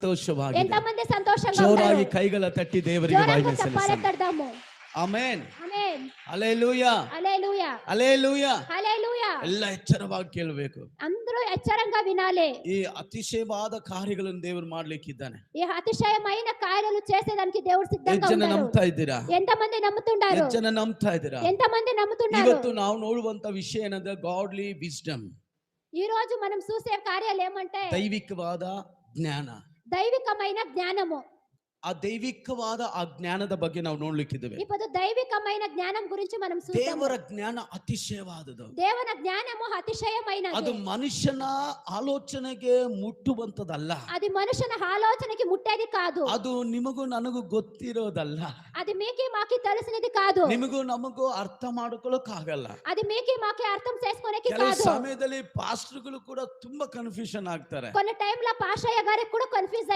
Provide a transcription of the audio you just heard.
సంతోషವಾಗಿದೆ. ఎంతమంది సంతోషంగా జోರಾಗಿ ఉన్నారు? ಕೈಗಳ ತಟ್ಟಿ ದೇವರಿಗೆ జోరంగా ಮಹಿಮೆ చప్పాలు ಸಲ್ಲಿಸೋಣ. తడదాము. ಆಮೆನ್. ఆమేన్. ಹಲ್ಲೆಲೂಯಾ. హల్లెలూయా. ಹಲ್ಲೆಲೂಯಾ. హల్లెలూయా. ಎಲ್ಲ ಎಚ್ಚರವಾಗಿ ಕೇಳಬೇಕು. అందరూ ఎచ్చరంగా వినాలి. ಈ ಅತಿಶಯವಾದ ಕಾರ್ಯಗಳನ್ನು ದೇವರು ಮಾಡ್ಲಿಕ್ಕಿದ್ದಾನೆ. ఈ అతిశయమైన కార్యాలు చేసేదానికి దేవుడు సిద్ధంగా ಎಷ್ಟು ಜನ ఉన్నారు. ನಂಬ್ತಾ ಇದ್ದೀರಾ? ఎంతమంది నమ్ముతున్నారు? ಎಷ್ಟು ಜನ ನಂಬ್ತಾ ಇದ್ದೀರಾ? ఎంతమంది నమ్ముతున్నారు? ಇವತ್ತು ನಾವು ನೋಡುವಂತ ವಿಷಯ ಏನಂದ್ರೆ ಗಾಡ್ಲಿ ವಿಸ್ಡಮ್, ఈ రోజు మనం చూసే కార్యాలు ఏమంటే ದೈವಿಕವಾದ ಜ್ಞಾನ. దైవికమైన జ్ఞానము. ಆ ದೈವಿಕವಾದ ಆ ಜ್ಞಾನದ ಬಗ್ಗೆ ನಾವು ನೋಡ್ಲಿಕ್ಕಿದ್ದೇವೆ. ఇప్పుడు దైవికమైన జ్ఞానం గురించి మనం చూద్దాం. ದೇವರ ಜ್ಞಾನ ಅತಿಶಯವಾದದ್ದು. ದೇವನ ಜ್ಞಾನము ಅತಿಶಯమైనది. ಅದು ಮನುಷ್ಯನ ಆಲೋಚನೆಗೆ ಮುಟ್ಟುವಂತದಲ್ಲ. అది మనుషుల ఆలోచనకి ముట్టేది కాదు. ಅದು ನಿಮಗೂ ನನಗೂ ಗೊತ್ತಿರೋದಲ್ಲ. అది మీకి మాకి తెలిసినది కాదు. ನಿಮಗೂ ನಮಗೂ ಅರ್ಥ ಮಾಡ್ಕೊಳ್ಳೋಕ್ಕಾಗಲ್ಲ. అది మీకి మాకి అర్థం చేసుకోనికి ಕೆಲವು కాదు. ಸಮಯದಲ್ಲಿ ಪಾಸ್ಟರ್ಗಳು ಕೂಡ ತುಂಬಾ ಕನ್ಫ್ಯೂಷನ್ ಆಗ್ತಾರೆ. కొన్ని టైంలో పాషయ్య గారికి కూడా కన్ఫ్యూజ్